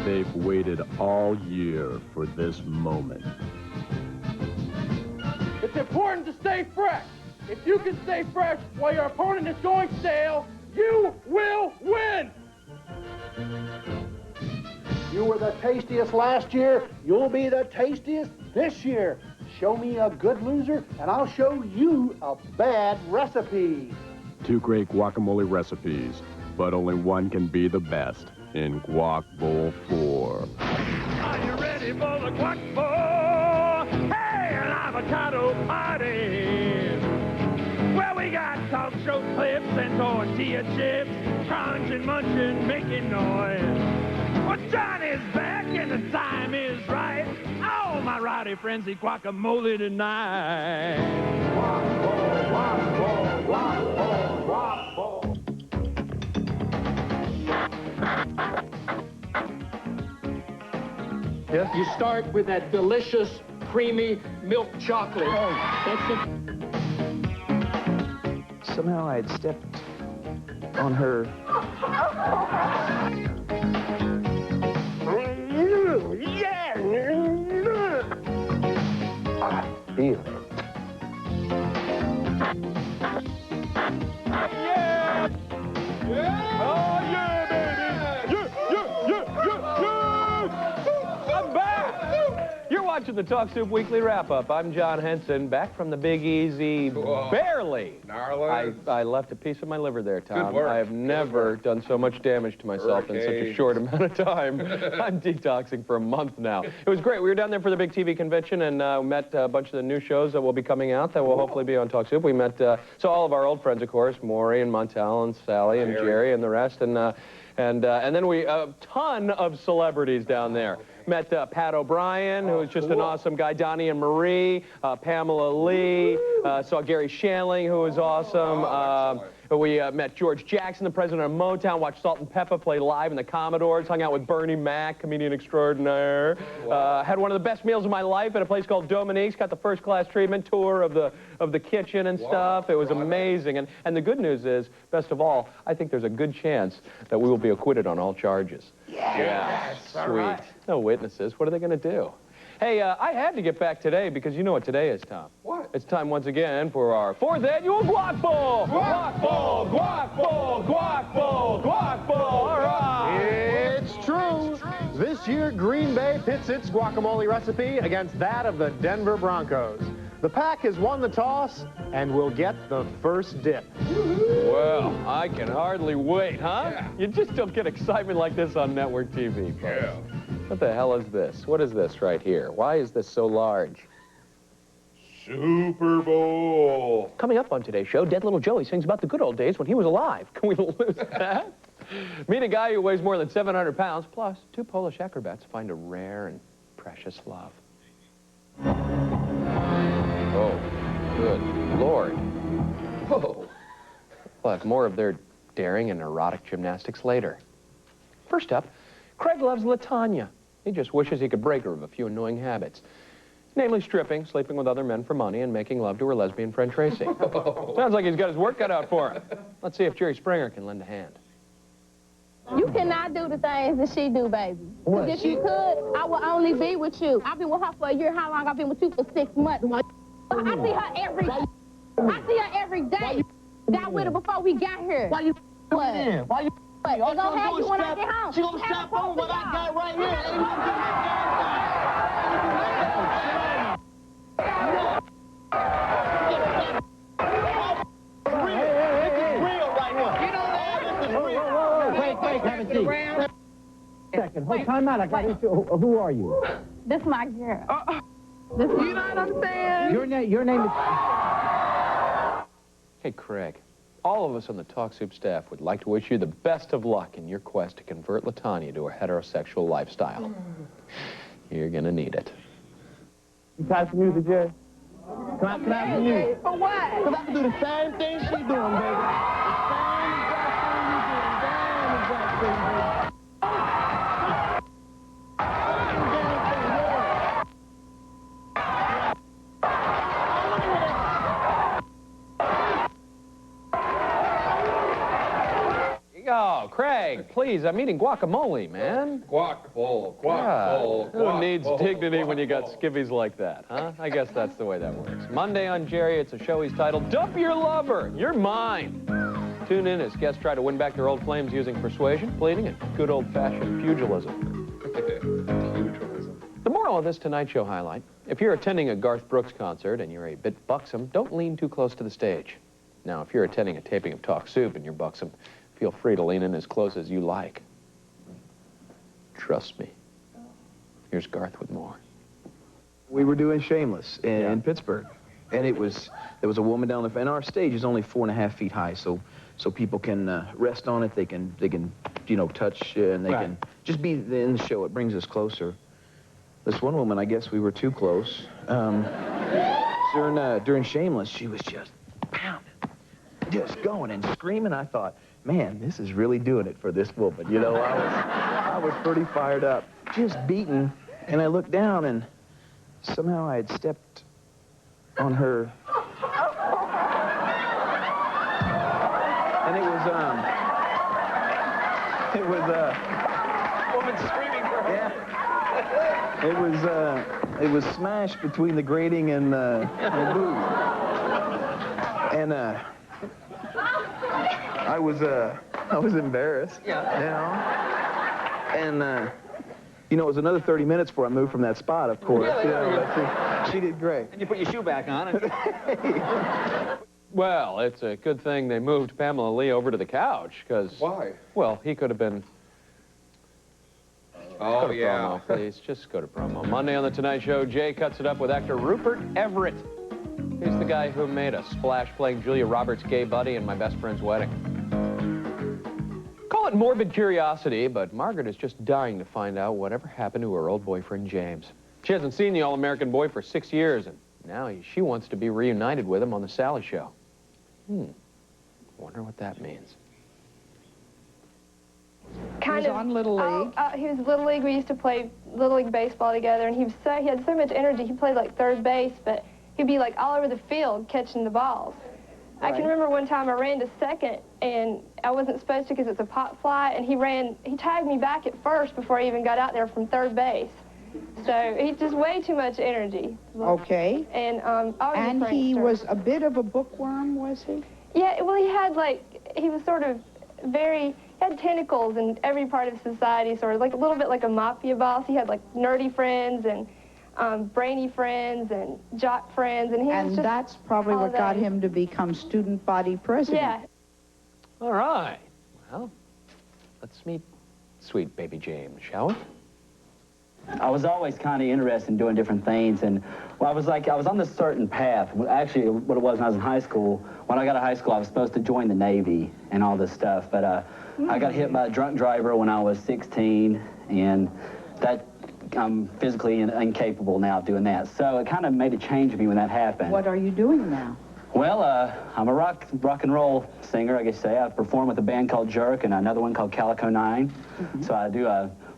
They've waited all year for this moment. It's important to stay fresh. If you can stay fresh while your opponent is going stale, you will win. You were the tastiest last year. You'll be the tastiest this year. Show me a good loser, and I'll show you a bad recipe. 2 great guacamole recipes, but only one can be the best in Guac Bowl 4. Are you ready for the guac bowl? Hey, an avocado party. Well, we got talk show clips and tortilla chips, crunching, munching, making noise. Well, Johnny's back and the time is right. Oh, my rowdy friends eat guacamole tonight. Guac bowl, guac bowl, guac bowl, guac bowl. Yes. You start with that delicious, creamy milk chocolate. Somehow I had stepped on her. Yeah! I feel it. Yeah! Yeah! Oh, yeah, baby! Yeah! I'm back! You're watching the Talk Soup Weekly Wrap-Up. I'm John Henson, back from the Big Easy. Whoa. Barely. Gnarly. I left a piece of my liver there, Tom. Good work. I have never done so much damage to myself in such a short amount of time. I'm detoxing for a month now. It was great. We were down there for the big TV convention and met a bunch of the new shows that will be coming out that will hopefully be on Talk Soup. We met so all of our old friends, of course, Maury and Montel and Sally and Jerry and the rest, and then we a ton of celebrities down there. Met Pat O'Brien, who's just an awesome guy, Donnie and Marie, Pamela Lee, saw Gary Shandling, who was awesome. We met George Jackson, the president of Motown, watched Salt and Pepper play live in the Commodores, hung out with Bernie Mac, comedian extraordinaire. Had one of the best meals of my life at a place called Dominique's, got the first-class treatment tour of the kitchen and stuff. It was amazing. And the good news is, best of all, I think there's a good chance that we will be acquitted on all charges. Yeah, sweet. Right. No witnesses. What are they going to do? Hey, I had to get back today because you know what today is, Tom. What? It's time once again for our 4th annual Guac Bowl! Guac Bowl! Guac Bowl! Guac Bowl! Guac Bowl! All right! It's true. This year, Green Bay pits its guacamole recipe against that of the Denver Broncos. The Pack has won the toss and will get the first dip. Well, I can hardly wait, huh? Yeah. You just don't get excitement like this on network TV, folks. Yeah. What the hell is this? What is this right here? Why is this so large? Super Bowl. Coming up on today's show, Dead Little Joey sings about the good old days when he was alive. Can we lose that? Meet a guy who weighs more than 700 pounds, plus 2 Polish acrobats find a rare and precious love. Oh, good Lord. Whoa. We'll have more of their daring and erotic gymnastics later. First up, Craig loves Latanya. He just wishes he could break her of a few annoying habits. Namely stripping, sleeping with other men for money, and making love to her lesbian friend Tracy. Sounds like he's got his work cut out for him. Let's see if Jerry Springer can lend a hand. You cannot do the things that she do, baby. Because if you could, I would only be with you. I've been with her for a year. How long? I've been with you for 6 months. I see her every day. I see her every day. Got with her before we got here. Why you Why you? What? They gonna have you when I get home. She gonna strap on what I got right here. Wait, have a seat. Second, hold time out. I got into. Who are you? This my girl. You don't understand. Your name is. Hey, Craig. All of us on the Talk Soup staff would like to wish you the best of luck in your quest to convert Latanya to a heterosexual lifestyle. You're gonna need it. You pass the music, Jerry? Can I have the music? For what? Because I can do the same thing she's doing, baby. The same exact thing you doing. Go. Oh, Craig, please, I'm eating guacamole, man. Guac bowl, Who needs dignity when you got skivvies like that, huh? I guess that's the way that works. Monday on Jerry, it's a show he's titled, Dump Your Lover, You're Mine. Tune in as guests try to win back their old flames using persuasion, pleading, and good old-fashioned pugilism. Pugilism. The moral of this Tonight Show highlight, if you're attending a Garth Brooks concert and you're a bit buxom, don't lean too close to the stage. Now, if you're attending a taping of Talk Soup and you're buxom, feel free to lean in as close as you like. Trust me. Here's Garth with more. We were doing Shameless in Pittsburgh, and there was a woman down the, and our stage is only 4.5 feet high, so people can rest on it. They can you know, touch, and they can just be in the show. It brings us closer. This one woman, I guess we were too close. During Shameless, she was just pounding, just going and screaming. I thought, man, this is really doing it for this woman. You know, I was pretty fired up, just beaten, and I looked down, and somehow I had stepped on her. And it was Woman screaming for her. yeah. It was smashed between the grating and the booth. And I was embarrassed. Yeah. You know. And you know, it was another 30 minutes before I moved from that spot, of course. Really? You know, but she did great. And you put your shoe back on. Well, it's a good thing they moved Pamela Lee over to the couch, because... Why? Well, he could have been... Oh, Go to yeah. promo, please. Just go to promo. Monday on The Tonight Show, Jay cuts it up with actor Rupert Everett. He's the guy who made a splash playing Julia Roberts' gay buddy in My Best Friend's Wedding. Call it morbid curiosity, but Margaret is just dying to find out whatever happened to her old boyfriend, James. She hasn't seen the All-American boy for 6 years, and now she wants to be reunited with him on The Sally Show. Wonder what that means. Kind He was of on Little League. He was Little League. We used to play Little League baseball together, and he had so much energy. He played like third base, but he'd be like all over the field catching the balls. I can remember one time I ran to second, and I wasn't supposed to because it's a pop fly, and he tagged me back at first before I even got out there from third base. So he just way too much energy. Okay. And I was a And he prankster. was a bit of a bookworm, was he? Yeah, well, he was sort of he had tentacles in every part of society, sort of like a little bit like a mafia boss. He had like nerdy friends and brainy friends and jock friends, and he was just That's probably all what got those. him to become student body president. Yeah. All right. Well, let's meet sweet baby James, shall we? I was always kind of interested in doing different things, and well, I was on this certain path. Actually, what it was when I was in high school, when I got to high school, I was supposed to join the Navy and all this stuff, but I got hit by a drunk driver when I was 16, and that I'm physically incapable now of doing that. So it kind of made a change in me when that happened. What are you doing now? Well, I'm a rock and roll singer, I guess you say. I perform with a band called Jerk and another one called Calico 9. So I do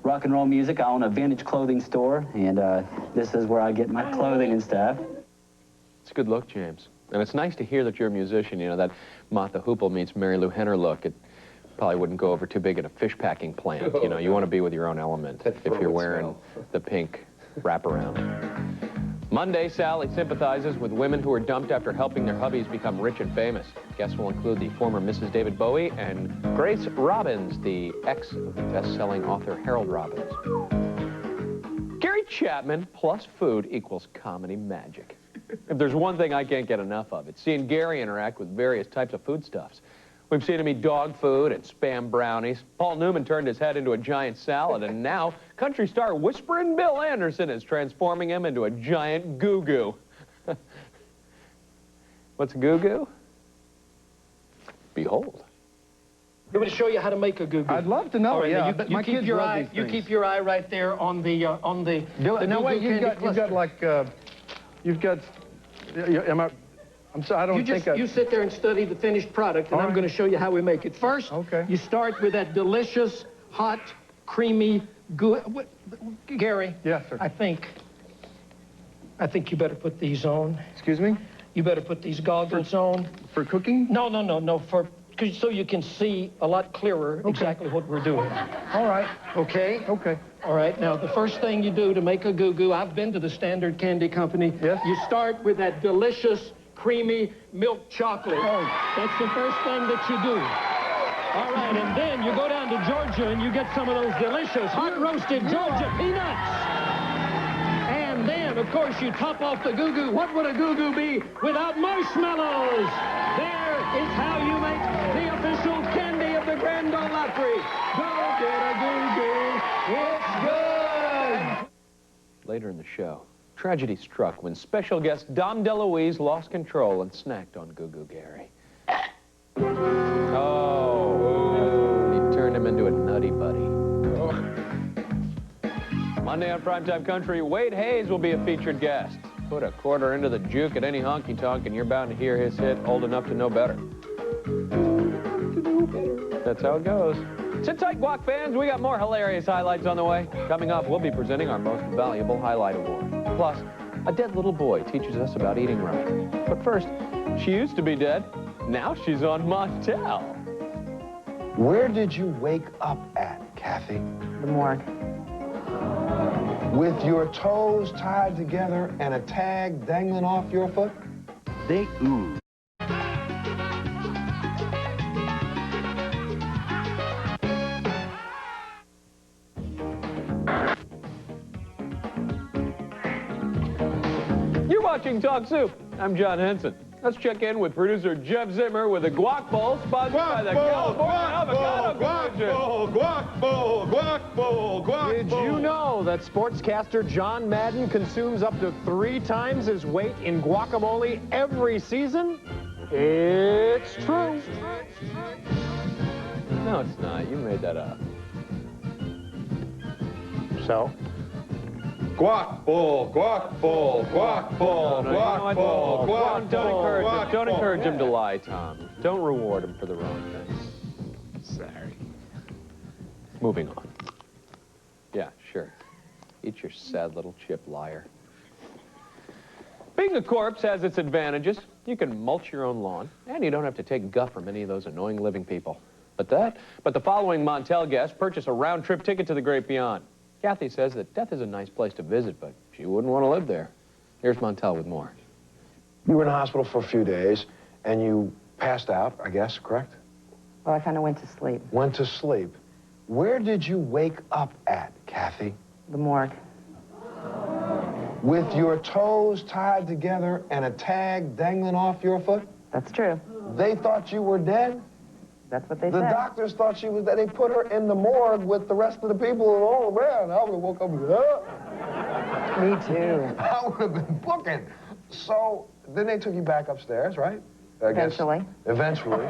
rock and roll music. I own a vintage clothing store, and this is where I get my clothing and stuff. It's a good look, James. And it's nice to hear that you're a musician. You know, that Martha Hoople meets Mary Lou Henner look. It probably wouldn't go over too big at a fish packing plant. You know, you want to be with your own element if you're wearing the pink wraparound. Monday, Sally sympathizes with women who are dumped after helping their hubbies become rich and famous. Guests will include the former Mrs. David Bowie and Grace Robbins, the ex of the best-selling author Harold Robbins. Gary Chapman plus food equals comedy magic. If there's one thing I can't get enough of, it's seeing Gary interact with various types of foodstuffs. We've seen him eat dog food and Spam brownies. Paul Newman turned his head into a giant salad, and now country star Whisperin' Bill Anderson is transforming him into a giant goo-goo. What's a goo-goo? Behold. I'm going to show you how to make a goo-goo. I'd love to know. All right, Yeah, now my kids love these you things. keep your eye right there on the Do it. No, wait, you've got like, I'm sorry, I don't think you sit there and study the finished product, and All I'm right. going to show you how we make it. First, Okay. you start with that delicious, hot, creamy goo. Gary. Yes, sir. I think you better put these on. Excuse me? You better put these goggles on. For cooking? No, for so you can see a lot clearer exactly what we're doing. All right. Okay? Okay. All right, now the first thing you do to make a goo-goo, I've been to the Standard Candy Company. Yes. You start with that delicious, creamy milk chocolate. Oh. That's the first thing that you do. All right, and then you go down to Georgia and you get some of those delicious hot roasted Georgia peanuts. And then, of course, you top off the goo-goo. What would a goo-goo be without marshmallows? There is how you make the official candy of the Grand Ole Opry. Go get a goo-goo. It's good! Later in the show, tragedy struck when special guest Dom DeLuise lost control and snacked on Goo Goo Gary. Oh, he turned him into a nutty buddy. Monday on Primetime Country, Wade Hayes will be a featured guest. Put a quarter into the juke at any honky-tonk and you're bound to hear his hit, Old Enough to Know Better. That's how it goes. Sit tight, guac fans. We got more hilarious highlights on the way. Coming up, we'll be presenting our Most Valuable Highlight Award. Plus, a dead little boy teaches us about eating right. But first, she used to be dead. Now she's on Montel. Where did you wake up at, Kathy? The morgue. With your toes tied together and a tag dangling off your foot? They ooze. You're watching Talk Soup. I'm John Henson. Let's check in with producer Jeff Zimmer with a guac bowl sponsored by the California Avocado Commission. Guac bowl. Did you know that sportscaster John Madden consumes up to 3 times his weight in guacamole every season? It's true. No, it's not. You made that up. So? Guac bowl, guac bowl, guac bowl, guac bowl, guac bowl. Don't encourage him to lie, Tom. Don't reward him for the wrong thing. Sorry. Moving on. Yeah, sure. Eat your sad little chip, liar. Being a corpse has its advantages. You can mulch your own lawn, and you don't have to take guff from any of those annoying living people. But the following Montel guest purchased a round-trip ticket to the great beyond. Kathy says that death is a nice place to visit, but she wouldn't want to live there. Here's Montel with more. You were in the hospital for a few days, and you passed out, I guess, correct? Well, I kind of went to sleep. Went to sleep. Where did you wake up at, Kathy? The morgue. With your toes tied together and a tag dangling off your foot? That's true. They thought you were dead? That's what they The said. doctors thought she was dead. They put her in the morgue with the rest of the people and all around. I would have woke up and Me too. I would have been booking. So then they took you back upstairs, right? I guess. Eventually. Eventually.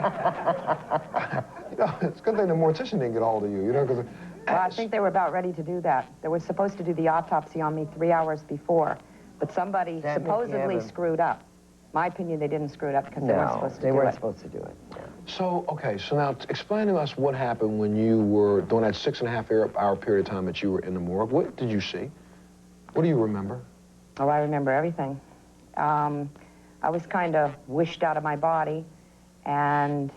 You know, it's a good thing the mortician didn't get a hold of you, know, because... Well, I think they were about ready to do that. They were supposed to do the autopsy on me 3 hours before, but somebody supposedly screwed up. My opinion, they didn't screw it up because they weren't supposed to do it. they weren't supposed to do it. So, okay, so now explain to us what happened when you were, during that 6.5-hour period of time that you were in the morgue. What did you see? What do you remember? Oh, I remember everything. I was kind of wished out of my body, and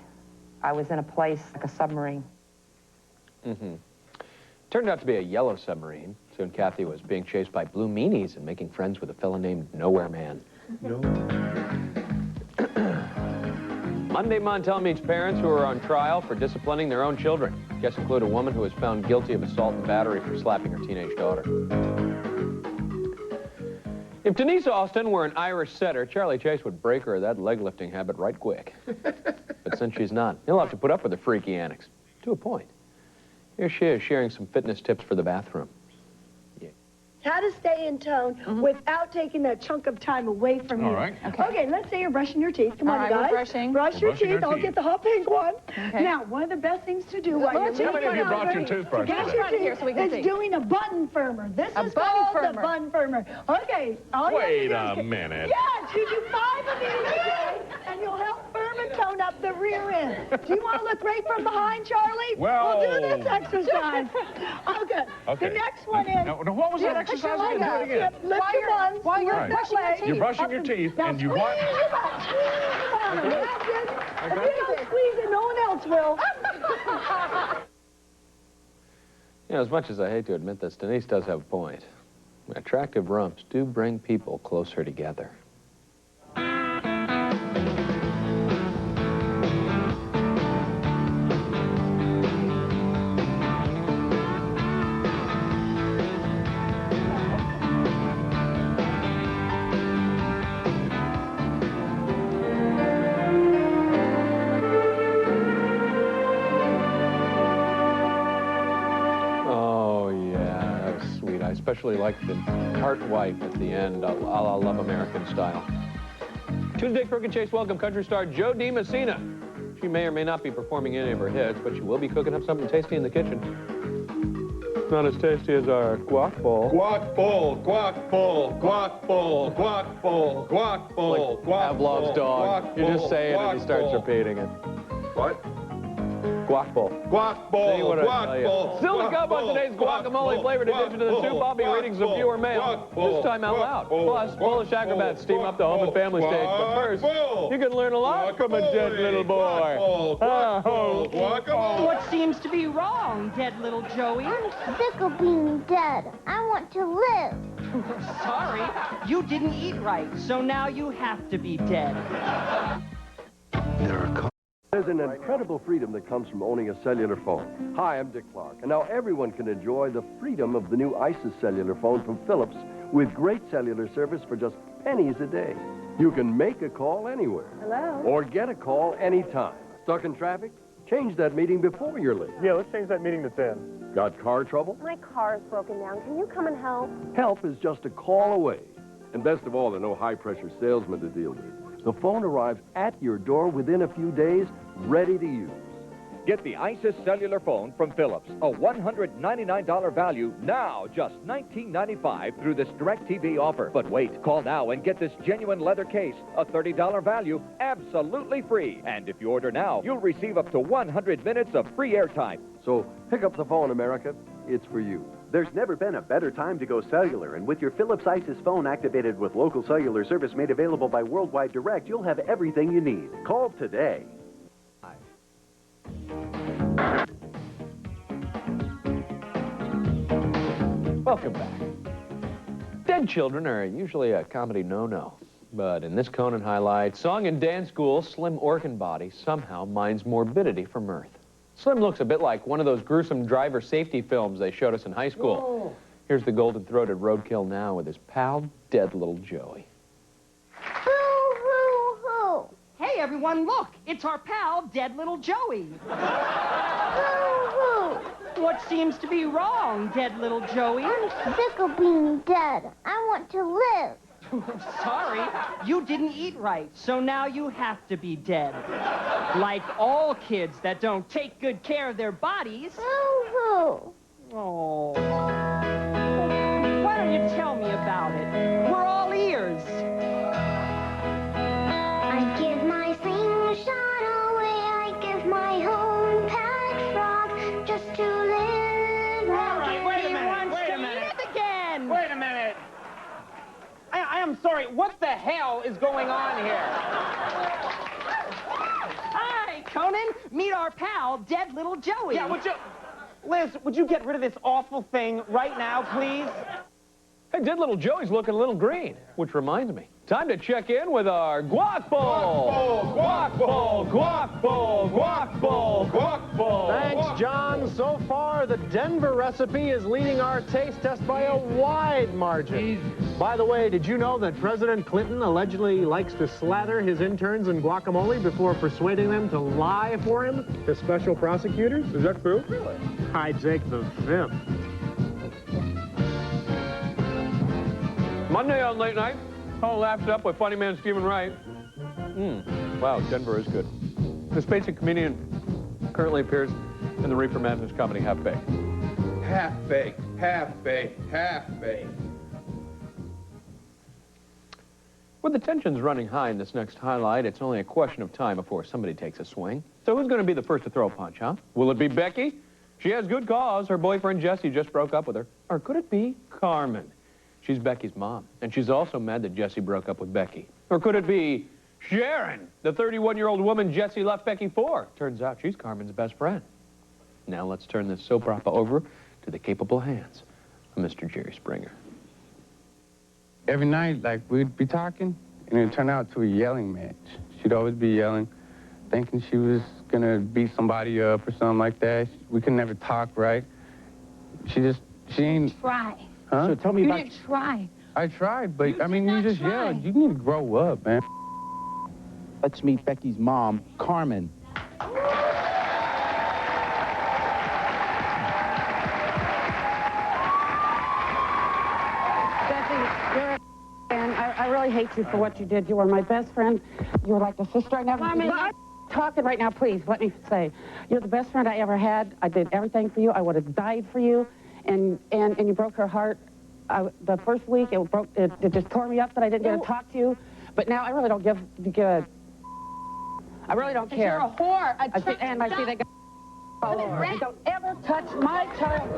I was in a place like a submarine. Mm-hmm. Turned out to be a yellow submarine. Soon Kathy was being chased by blue meanies and making friends with a fella named Nowhere Man. No. Monday, Montel meets parents who are on trial for disciplining their own children. Guests include a woman who was found guilty of assault and battery for slapping her teenage daughter. If Denise Austin were an Irish setter, Charlie Chase would break her of that leg lifting habit right quick. But since she's not, he'll have to put up with the freaky antics. To a point. Here she is sharing some fitness tips for the bathroom. How to stay in tone without taking that chunk of time away from you. All right. Okay, let's say you're brushing your teeth. Come on, right, guys. we're brushing. Brush your teeth. I'll get the hot pink one. Okay. Now, one of the best things to do while you're How many of you brought your toothbrush brush today? your teeth Here so we can see. is doing a button firmer. This A is button called firmer. the button firmer. Okay. All you have to Wait do a is- minute. Yes, you do 5 of these a day, and you'll help firm and tone up the rear end. Do you want to look great from behind, Charlie? Well- We'll do this exercise. Oh, good. Okay. The next one is... Now, what was that exercise again? Do it again. Lift your buns. While you're Look brushing that your way. teeth. You're brushing your teeth, Now and you squeeze want... your butt. Squeeze your bottom. That's it. If you don't squeeze it, no one else else will. You know, as much as I hate to admit this, Denise does have a point. Attractive rumps do bring people closer together. I especially like the tart wipe at the end, a la Love American style. Tuesday, Crooked Chase welcome country star Jo Dee Messina. She may or may not be performing any of her hits, but she will be cooking up something tasty in the kitchen. Not as tasty as our guac bowl. Guac bowl, guac bowl, guac bowl, guac bowl, guac bowl, Like guac bowl. Pavlov's dog. Guac You just bowl, say it and he guac starts bowl. repeating it. What? Guac bowl. Guac See bowl, what I tell guac you. bowl. Still to guac come on bowl, today's guac guacamole bowl, flavored guac addition to the bowl, soup. I'll be guac reading some bowl, viewer mail, guac bowl, this time out guac loud. bowl, Plus, Polish guac acrobats bowl, steam up the home and guac family bowl, stage. But first, bowl, you can learn a lot from a dead little boy. Guac bowl, guac bowl, guacamole. What seems to be wrong, dead little Joey? I'm sick of being dead. I want to live. Sorry, you didn't eat right, so now you have to be dead. There's an incredible freedom that comes from owning a cellular phone. Hi, I'm Dick Clark, and now everyone can enjoy the freedom of the new ISIS cellular phone from Philips with great cellular service for just pennies a day. You can make a call anywhere. Hello? Or get a call anytime. Stuck in traffic? Change that meeting before you're late. Yeah, let's change that meeting to 10. Got car trouble? My car is broken down. Can you come and help? Help is just a call away. And best of all, there are no high-pressure salesmen to deal with. The phone arrives at your door within a few days, ready to use. Get the ISIS cellular phone from Philips. A $199 value, now just $19.95 through this DirecTV offer. But wait, call now and get this genuine leather case, a $30 value, absolutely free. And if you order now, you'll receive up to 100 minutes of free airtime. So pick up the phone, America. It's for you. There's never been a better time to go cellular, and with your Philips ISIS phone activated with local cellular service made available by Worldwide Direct, you'll have everything you need. Call today. Welcome back. Dead children are usually a comedy no-no. But in this Conan highlight, song and dance school, Slim Orkin Body somehow mines morbidity for mirth. Slim looks a bit like one of those gruesome driver safety films they showed us in high school. Whoa. Here's the golden-throated roadkill now with his pal, dead little Joey. Boo-hoo-hoo. Hey, everyone, look! It's our pal, dead little Joey. Boo-hoo. What seems to be wrong, dead little Joey? I'm sick of being dead. I want to live. Sorry, you didn't eat right, so now you have to be dead. Like all kids that don't take good care of their bodies. Boo-hoo. Oh. Why don't you tell me about it? We're all ears. I give my slingshot away. I give my home packed frog just to live. All right, wait a minute, Wants wait to a minute. live again. Wait a minute. I am sorry. What the hell is going on here? Hi, Conan. Meet our pal, dead little Joey. Yeah, Liz, would you get rid of this awful thing right now, please? Hey, dead little Joey's looking a little green, which reminds me. Time to check in with our guac bowl. Guac bowl, guac bowl, guac bowl, guac bowl. Thanks, John. So far, the Denver recipe is leading our taste test by a wide margin. By the way, did you know that President Clinton allegedly likes to slather his interns in guacamole before persuading them to lie for him to special prosecutors? Is that true? Really? I take the fifth. Monday on Late Night, all laughed up with funny man Stephen Wright. Wow, Denver is good. This basic comedian currently appears in the Reefer Madness comedy Half Baked. Half baked, half baked, half baked. With the tensions running high in this next highlight, it's only a question of time before somebody takes a swing. So who's going to be the first to throw a punch, huh? Will it be Becky? She has good cause. Her boyfriend Jesse just broke up with her. Or could it be Carmen? She's Becky's mom, and she's also mad that Jesse broke up with Becky. Or could it be Sharon, the 31-year-old woman Jesse left Becky for. Turns out she's Carmen's best friend. Now let's turn this soap opera over to the capable hands of Mr. Jerry Springer. Every night, like, we'd be talking, and it would turn out to a yelling match. She'd always be yelling, thinking she was gonna beat somebody up or something like that. We could never talk right. She ain't... Try. Huh? So tell me about... You didn't try. I tried, but, I mean, you just yelled. You need to grow up, man. Let's meet Becky's mom, Carmen. I really hate you for what you did. You were my best friend. You were like a sister I never... I'm talking right now, please. Let me say. You're the best friend I ever had. I did everything for you. I would have died for you. And you broke her heart. The first week, it just tore me up that I didn't get to talk to you. But now I really don't give a... I really don't care. You're a whore. I see that guy all over. And don't ever touch my child.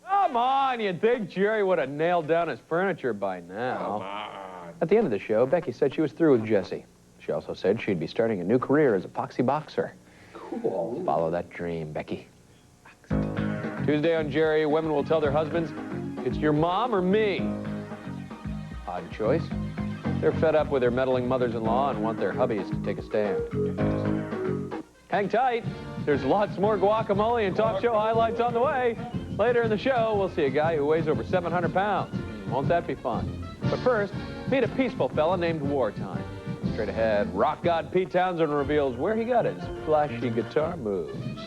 Come on, you'd think Jerry would have nailed down his furniture by now. Come on. At the end of the show, Becky said she was through with Jesse. She also said she'd be starting a new career as a foxy boxer. Cool. Follow that dream, Becky. Tuesday on Jerry, women will tell their husbands, it's your mom or me. Odd choice. They're fed up with their meddling mothers-in-law and want their hubbies to take a stand. Hang tight. There's lots more guacamole and talk show highlights on the way. Later in the show, we'll see a guy who weighs over 700 pounds. Won't that be fun? But first, meet a peaceful fella named Wartime. Straight ahead, rock god Pete Townsend reveals where he got his flashy guitar moves.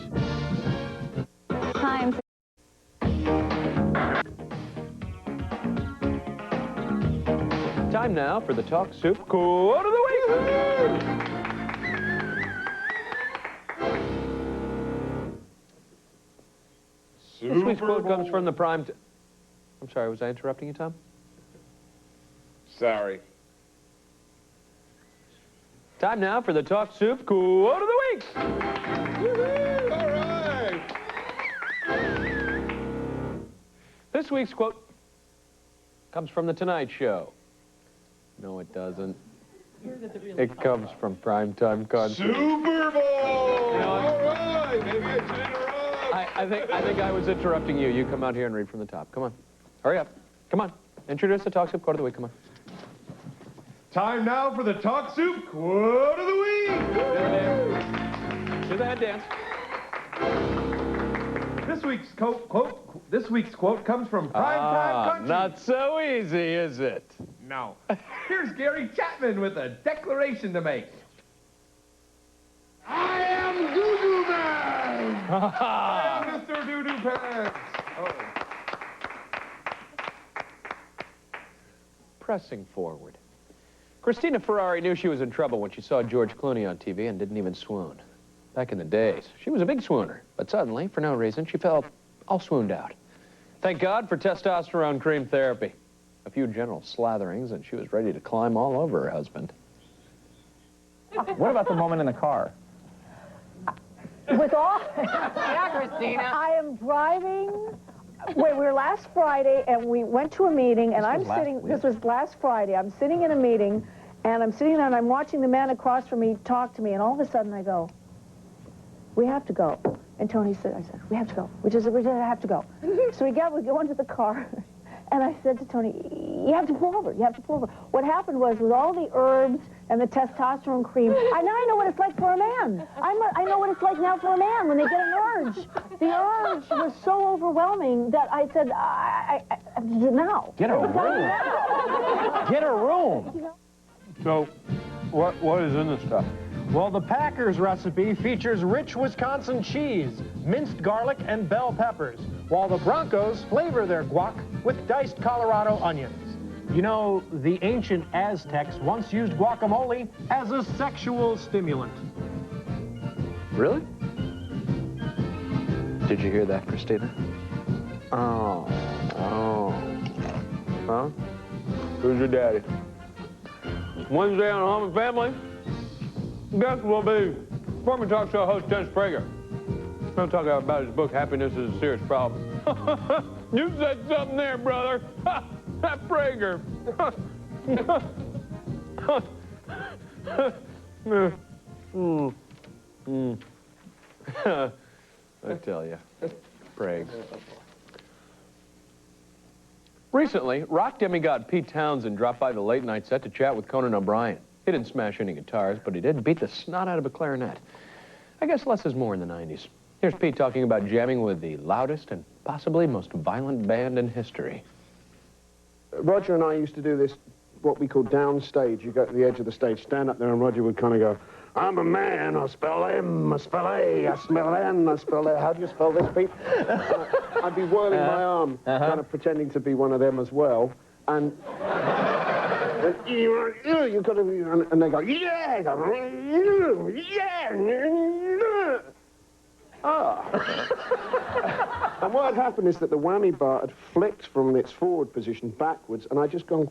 Time. Time now for the Talk Soup Quote of the Week. This week's quote comes from the prime... I'm sorry, was I interrupting you, Tom? Sorry. Time now for the Talk Soup Quote of the Week. Woo-hoo! All right. This week's quote comes from The Tonight Show. No, it doesn't. It comes from Primetime Country. Super Bowl! You know, all right, maybe I should interrupt. I think I was interrupting you. You come out here and read from the top. Come on. Hurry up. Come on. Introduce the Talk Soup Quote of the Week. Come on. Time now for the Talk Soup Quote of the Week! Do the head dance. This week's quote comes from Primetime Country. Not so easy, is it? No. Here's Gary Chapman with a declaration to make. I am Doo-Doo Man! I am Mr. Doo-Doo Pants! Oh. Pressing forward. Christina Ferrari knew she was in trouble when she saw George Clooney on TV and didn't even swoon. Back in the days, she was a big swooner, but suddenly, for no reason, she felt all swooned out. Thank God for testosterone cream therapy. A few gentle slatherings, and she was ready to climb all over her husband. What about the moment in the car? With all... Yeah, Christina. I am driving... Wait, we were last Friday, and we went to a meeting, and this was last Friday. I'm sitting in a meeting, and I'm sitting there, and I'm watching the man across from me talk to me, and all of a sudden I go, we have to go. And Tony said, we have to go. We just have to go. So we go into the car, and I said to Tony, you have to pull over, you have to pull over. What happened was, with all the herbs and the testosterone cream, now I know what it's like for a man. I know what it's like now for a man when they get an urge. The urge was so overwhelming that I said, now. Get a room. Get a room. So, what is in this stuff? Well, the Packers recipe features rich Wisconsin cheese, minced garlic, and bell peppers, while the Broncos flavor their guac with diced Colorado onions. You know, the ancient Aztecs once used guacamole as a sexual stimulant. Really? Did you hear that, Christina? Oh. Huh? Who's your daddy? Wednesday on Home and Family. guest will be former talk show host Dennis Prager. He'll talk about his book, Happiness is a Serious Problem. You said something there, brother. That Prager. I tell you, Prague. Recently, rock demigod Pete Townsend dropped by the late-night set to chat with Conan O'Brien. He didn't smash any guitars, but he did beat the snot out of a clarinet. I guess less is more in the 90s. Here's Pete talking about jamming with the loudest and possibly most violent band in history. Roger and I used to do this, what we call downstage. You go to the edge of the stage, stand up there, and Roger would kind of go, I'm a man, I spell M, I spell A, I spell N, I spell A. How do you spell this, Pete? I'd be whirling my arm, kind of pretending to be one of them as well. And you've got to, and they go, yeah, yeah. And what had happened is that the whammy bar had flicked from its forward position backwards, and I'd just gone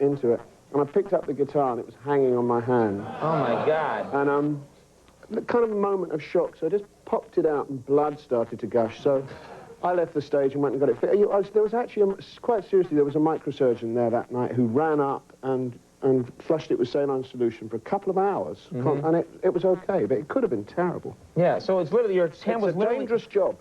into it. And I picked up the guitar, and it was hanging on my hand. Oh, my God. And kind of a moment of shock, so I just popped it out, and blood started to gush. So I left the stage and went and got it fixed. There was actually, quite seriously, there was a microsurgeon there that night who ran up and flushed it with saline solution for a couple of hours. And it was okay, but it could have been terrible. Yeah, so it's literally, your hand was literally... It's a dangerous job.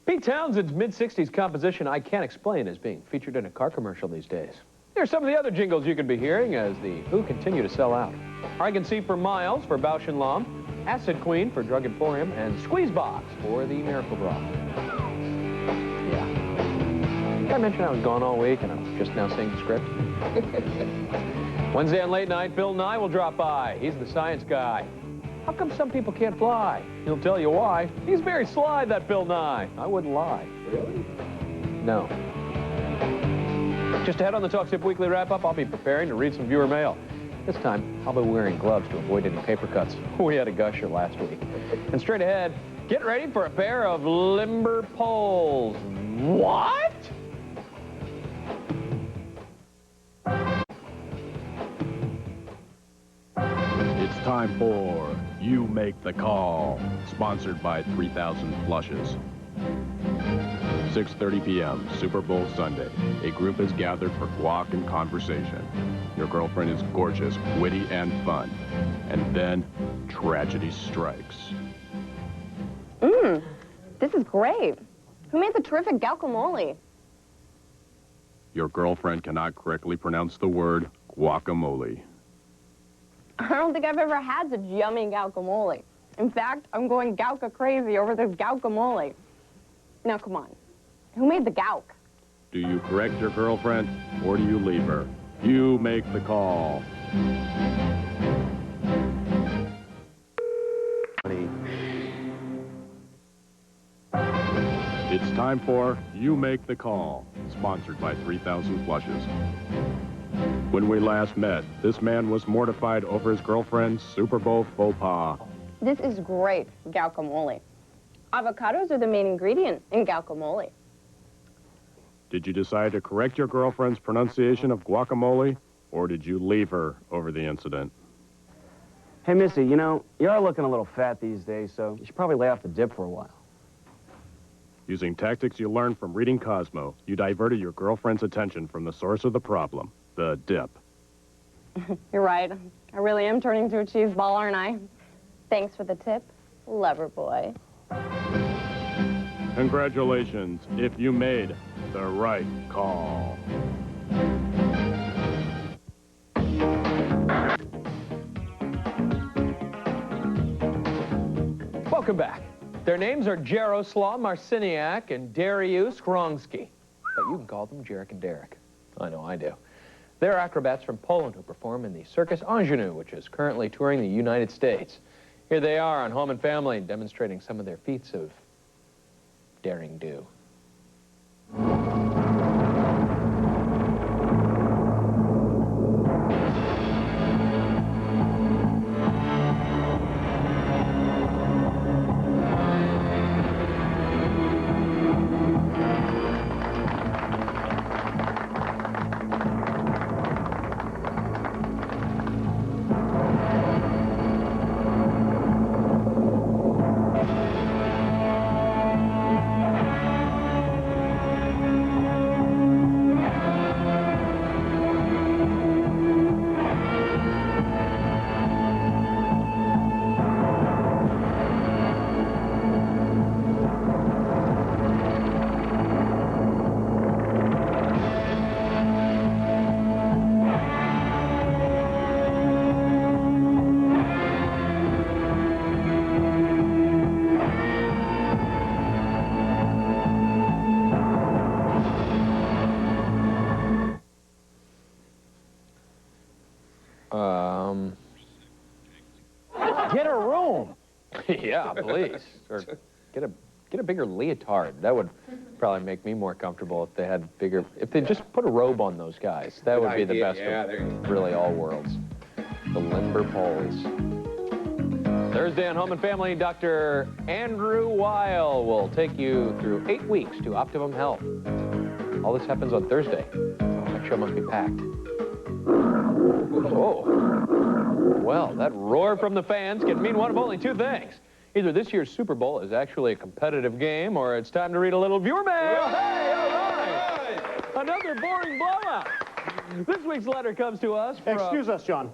Pete Townsend's mid-60s composition, I Can't Explain, is being featured in a car commercial these days. Here's some of the other jingles you could be hearing as the Who continue to sell out. I Can See for Miles for Bausch & Lomb, Acid Queen for Drug Emporium, and Squeezebox for the Miracle Bra. Yeah. I mentioned I was gone all week and I'm just now seeing the script. Wednesday on Late Night, Bill Nye will drop by. He's the science guy. How come some people can't fly? He'll tell you why. He's very sly, that Bill Nye. I wouldn't lie. Really? No. Just ahead on the Talk Tip Weekly Wrap-Up, I'll be preparing to read some viewer mail. This time, I'll be wearing gloves to avoid any paper cuts. We had a gusher last week. And straight ahead, get ready for a pair of limber poles. What? It's time for You Make the Call, sponsored by 3000 Flushes. 6:30 p.m., Super Bowl Sunday. A group is gathered for guac and conversation. Your girlfriend is gorgeous, witty, and fun. And then, tragedy strikes. This is great. Who made the terrific guacamole? Your girlfriend cannot correctly pronounce the word guacamole. I don't think I've ever had such yummy guacamole. In fact, I'm going gauca crazy over this guacamole. Now, come on. Who made the gauk? Do you correct your girlfriend, or do you leave her? You make the call. It's time for You Make the Call, sponsored by 3000 Flushes. When we last met, this man was mortified over his girlfriend's Super Bowl faux pas. This is great guacamole. Avocados are the main ingredient in guacamole. Did you decide to correct your girlfriend's pronunciation of guacamole, or did you leave her over the incident? Hey, Missy, you know, you are looking a little fat these days, so you should probably lay off the dip for a while. Using tactics you learned from reading Cosmo, you diverted your girlfriend's attention from the source of the problem, the dip. You're right. I really am turning into a cheese ball, aren't I? Thanks for the tip, lover boy. Congratulations, if you made the right call. Welcome back. Their names are Jaroslaw Marciniak and Dariusz Gronsky. But you can call them Jarek and Derek. I know I do. They're acrobats from Poland who perform in the Circus Ingenue, which is currently touring the United States. Here they are on Home and Family, demonstrating some of their feats of daring do. Get a room. Yeah, please. Or get a bigger leotard. That would probably make me more comfortable if they had bigger. If they just put a robe on those guys, that would be the best of really all worlds. The limber poles. Thursday on Home and Family, Dr. Andrew Weil will take you through 8 weeks to optimum health. All this happens on Thursday. That show must be packed. Oh. Well, that roar from the fans can mean one of only two things. Either this year's Super Bowl is actually a competitive game, or it's time to read a little viewer mail. Hey, all right. Another boring blowout. This week's letter comes to us from... Excuse us, John.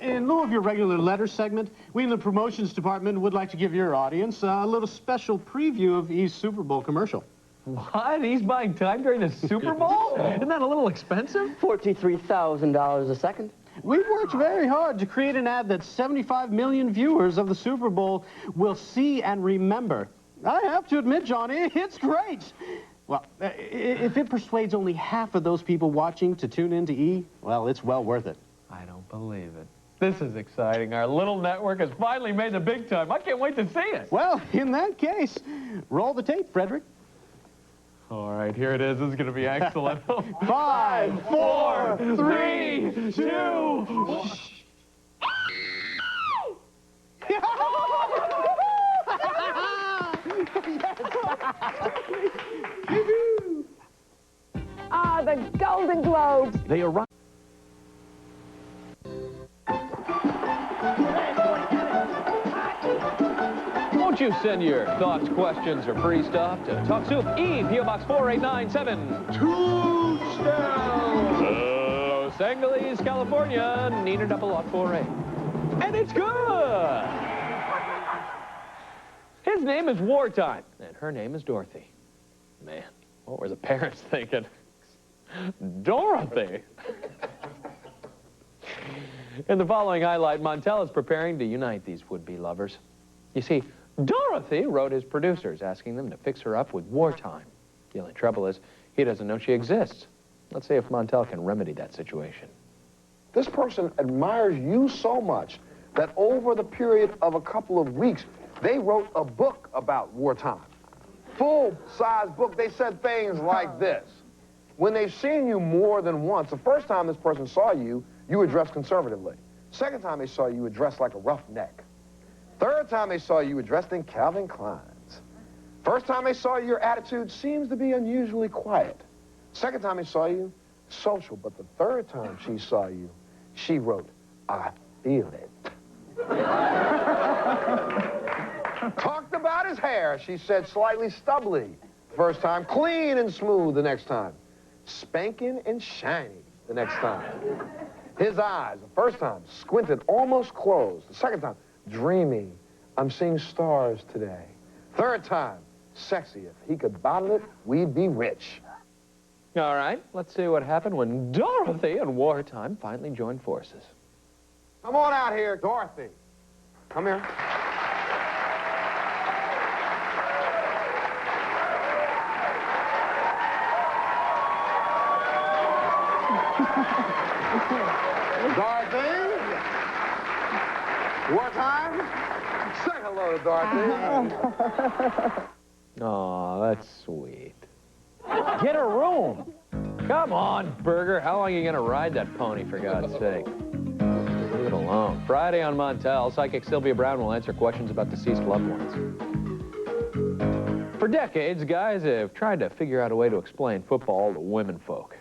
In lieu of your regular letter segment, we in the promotions department would like to give your audience a little special preview of E's Super Bowl commercial. What? He's buying time during the Super Bowl? Isn't that a little expensive? $43,000 a second. We've worked very hard to create an ad that 75 million viewers of the Super Bowl will see and remember. I have to admit, Johnny, it's great. Well, if it persuades only half of those people watching to tune in to E, well, it's well worth it. I don't believe it. This is exciting. Our little network has finally made the big time. I can't wait to see it. Well, in that case, roll the tape, Frederick. All right, here it is. This is going to be excellent. 5, 4, 3, 2. Ah, the Golden Globes. They arrive. Won't you send your thoughts, questions, or free stuff to Talk Soup E, P.O. Box 4897. Tombstone! Los Angeles, California. Neener double lot 4A. And it's good! His name is Wartime, and her name is Dorothy. Man, what were the parents thinking? Dorothy! In the following highlight, Montel is preparing to unite these would-be lovers. You see, Dorothy wrote his producers asking them to fix her up with Wartime. The only trouble is, he doesn't know she exists. Let's see if Montel can remedy that situation. This person admires you so much that over the period of a couple of weeks, they wrote a book about wartime. Full-size book. They said things like this. When they've seen you more than once, the first time this person saw you, you were dressed conservatively. Second time they saw you, you were dressed like a roughneck. Third time they saw you, you were dressed in Calvin Klein's. First time they saw you, your attitude seems to be unusually quiet. Second time they saw you, social. But the third time she saw you, she wrote, I feel it. Talked about his hair, she said, slightly stubbly. First time, clean and smooth the next time. Spanking and shiny the next time. His eyes, the first time, squinted, almost closed. The second time, dreamy. I'm seeing stars today. Third time, sexy. If he could bottle it, we'd be rich. All right, let's see what happened when Dorothy and Wartime finally joined forces. Come on out here, Dorothy. Come here. Dorothy? Wartime? Say hello to Dorothy. Aw, that's sweet. Get a room. Come on, Burger. How long are you going to ride that pony, for God's sake? Leave it alone. Friday on Montel, psychic Sylvia Brown will answer questions about deceased loved ones. For decades, guys have tried to figure out a way to explain football to women folk.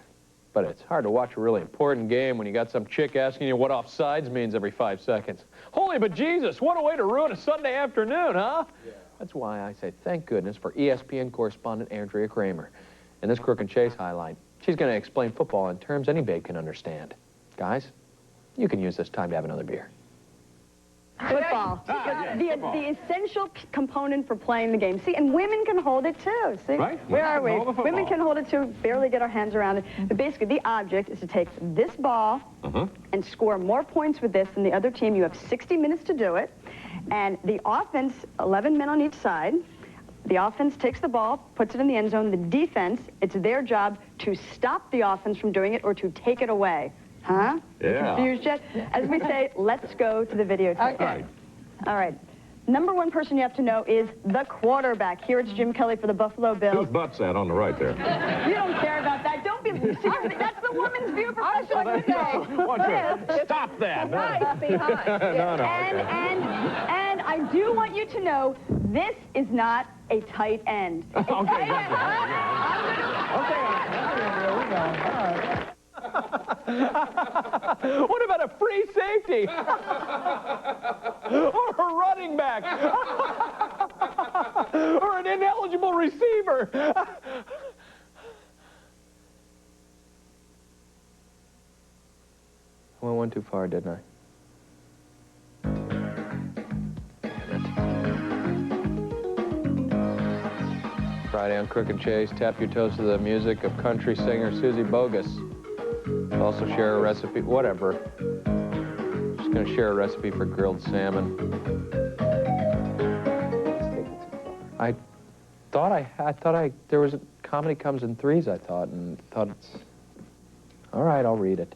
But it's hard to watch a really important game when you got some chick asking you what offsides means every 5 seconds. Holy but Jesus, what a way to ruin a Sunday afternoon, huh? Yeah. That's why I say thank goodness for ESPN correspondent Andrea Kramer. In this Crook and Chase highlight, she's going to explain football in terms any babe can understand. Guys, you can use this time to have another beer. Football. The essential component for playing the game. See, and women can hold it too. See, right? Where are we? Women can hold it too. Barely get our hands around it. But basically, the object is to take this ball and score more points with this than the other team. You have 60 minutes to do it, and the offense, 11 men on each side. The offense takes the ball, puts it in the end zone. The defense, it's their job to stop the offense from doing it or to take it away. Huh? Yeah. Confused yet? As we say, let's go to the videotape. Okay. All right. Number one person you have to know is the quarterback. Here it's Jim Kelly for the Buffalo Bills. Whose butt's that on the right there? You don't care about that. Don't be... That's the woman's view of professional football. Stop that. Nice behind. No, And I do want you to know, this is not a tight end. Okay. What about a free safety? Or a running back? Or an ineligible receiver? I went too far, didn't I? Friday on Crook and Chase, tap your toes to the music of country singer Susie Bogus. Also share a recipe, whatever. Just gonna share a recipe for grilled salmon. I thought there was a comedy comes in threes, I thought it's, all right, I'll read it.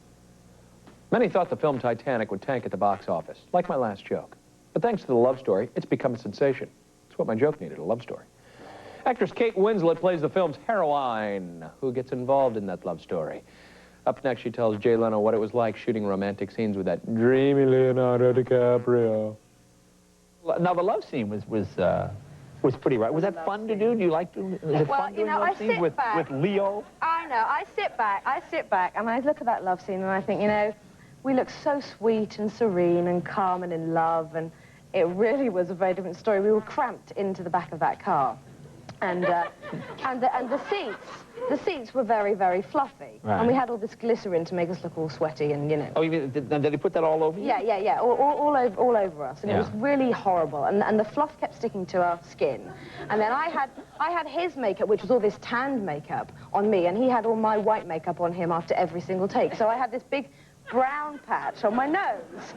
Many thought the film Titanic would tank at the box office, like my last joke. But thanks to the love story, it's become a sensation. It's what my joke needed, a love story. Actress Kate Winslet plays the film's heroine, who gets involved in that love story. Up next, she tells Jay Leno what it was like shooting romantic scenes with that dreamy Leonardo DiCaprio. Now, the love scene was pretty right. Was that fun to do? Do you like to? Was it fun doing love scenes with Leo? I know. I sit back, and I look at that love scene, and I think, you know, we look so sweet and serene and calm and in love, and it really was a very different story. We were cramped into the back of that car, and the seats were very, very fluffy, right. And we had all this glycerin to make us look all sweaty, and you know. Oh, you mean, did they put that all over you? Yeah, all over us, and it was really horrible, and the fluff kept sticking to our skin, and then I had his makeup, which was all this tanned makeup on me, and he had all my white makeup on him after every single take, so I had this big brown patch on my nose,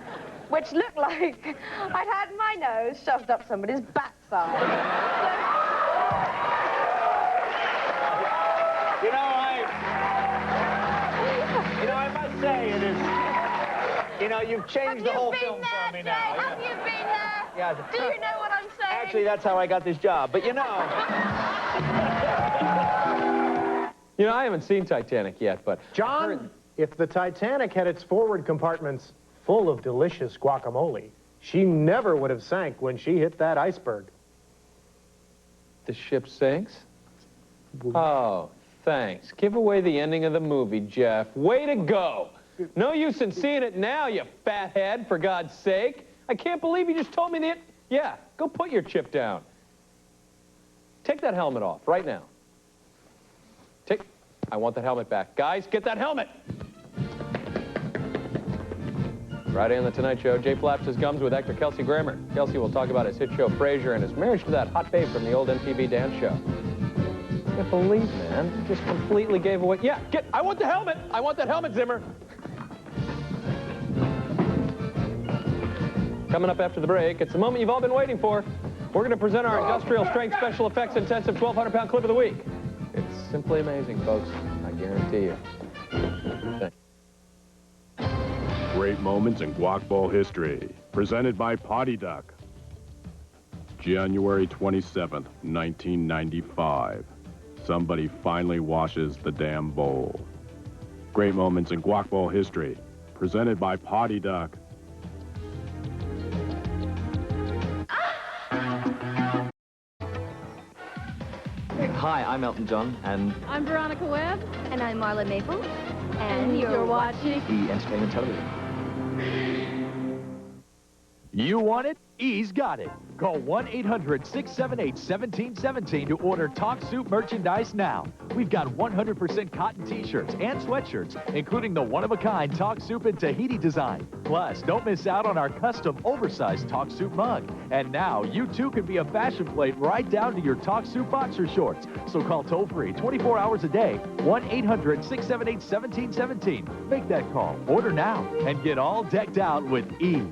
which looked like I'd had my nose shoved up somebody's backside. I must say it is. You know, you've changed the whole film for me now. Have you been there? Yeah. Do you know what I'm saying? Actually, that's how I got this job. But you know. You know, I haven't seen Titanic yet, but John, if the Titanic had its forward compartments full of delicious guacamole, she never would have sank when she hit that iceberg. The ship sinks? Oh, thanks. Give away the ending of the movie, Jeff. Way to go. No use in seeing it now, you fathead, for God's sake. I can't believe you just told me that. Yeah, go put your chip down. Take that helmet off right now. I want that helmet back. Guys, get that helmet. Friday on The Tonight Show, Jay flaps his gums with actor Kelsey Grammer. Kelsey will talk about his hit show Frasier and his marriage to that hot babe from the old MTV dance show. I can't believe, man, just completely gave away. Yeah, I want the helmet. I want that helmet, Zimmer. Coming up after the break, it's the moment you've all been waiting for. We're going to present our industrial strength special effects intensive 1,200-pound clip of the week. It's simply amazing, folks. I guarantee you. Thanks. Great moments in guac bowl history. Presented by Potty Duck. January 27th, 1995. Somebody finally washes the damn bowl. Great moments in guac bowl history. Presented by Potty Duck. Hi, I'm Elton John, and I'm Veronica Webb. And I'm Marla Maple. And you're watching E! Entertainment Television. You want it? E's got it. Call 1-800-678-1717 to order Talk Soup merchandise now. We've got 100% cotton t-shirts and sweatshirts, including the one-of-a-kind Talk Soup in Tahiti design. Plus, don't miss out on our custom oversized Talk Soup mug. And now, you too can be a fashion plate right down to your Talk Soup boxer shorts. So call toll-free 24 hours a day, 1-800-678-1717. Make that call, order now, and get all decked out with E!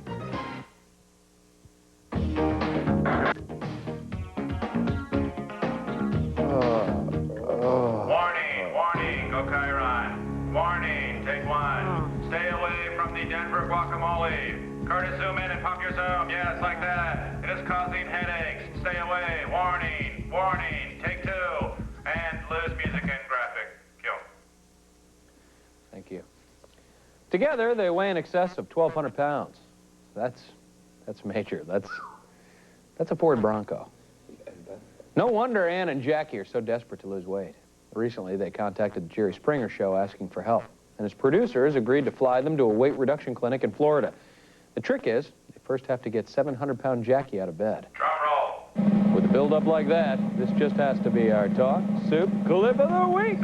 Warning, go Chiron. Warning, take one. Stay away from the Denver guacamole. Curtis, zoom in and pop your zoom. Yes, like that. It is causing headaches. Stay away. Warning. Warning. Take 2. And lose music and graphic. Kill. Thank you. Together, they weigh in excess of 1,200 pounds. That's major. That's a Ford Bronco. No wonder Ann and Jackie are so desperate to lose weight. Recently, they contacted the Jerry Springer Show asking for help, and his producers agreed to fly them to a weight reduction clinic in Florida. The trick is, they first have to get 700-pound Jackie out of bed. Drum roll. With a build-up like that, this just has to be our Talk Soup Clip of the Week.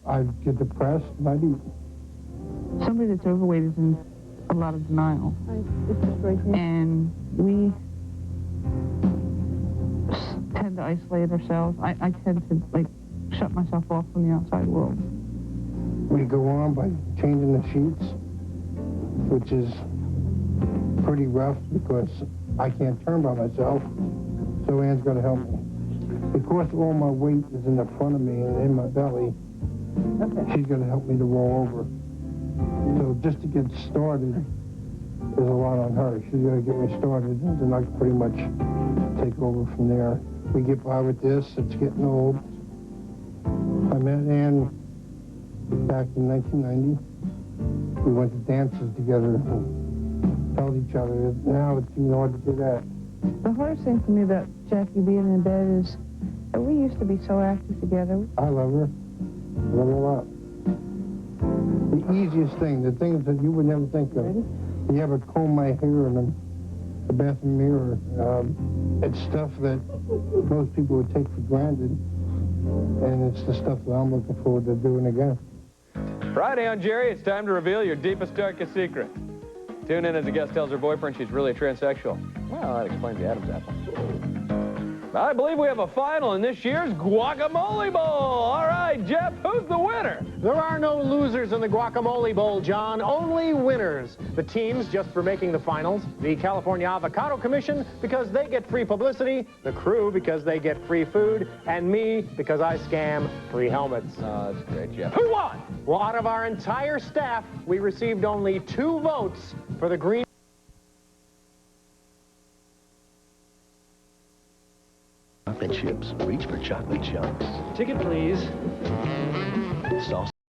I get depressed and I eat. Somebody that's overweight is in a lot of denial. And we tend to isolate ourselves. I tend to, like, shut myself off from the outside world. We go on by changing the sheets, which is pretty rough because I can't turn by myself, so Ann's got to help me. Because all my weight is in the front of me and in my belly, she's got to help me to roll over. So just to get started, there's a lot on her. She's got to get me started, and then I can pretty much take over from there. We get by with this. It's getting old. I met Ann back in 1990. We went to dances together and held each other. Now it's even hard to do that. The hardest thing for me about Jackie being in bed is that we used to be so active together. I love her. I love her a lot. The easiest thing, the things that you would never think of. You ever comb my hair in the bathroom mirror. It's stuff that most people would take for granted, and it's the stuff that I'm looking forward to doing again. Friday on Jerry, it's time to reveal your deepest, darkest secret. Tune in as a guest tells her boyfriend she's really a transsexual. Well, that explains the Adam's apple. I believe we have a final in this year's Guacamole Bowl. All right, Jeff, who's the winner? There are no losers in the Guacamole Bowl, John. Only winners. The teams, just for making the finals. The California Avocado Commission, because they get free publicity. The crew, because they get free food. And me, because I scam free helmets. Oh, that's great, Jeff. Who won? Well, out of our entire staff, we received only 2 votes for the green. Chocolate chips. Reach for chocolate chunks. Ticket, please. Sauce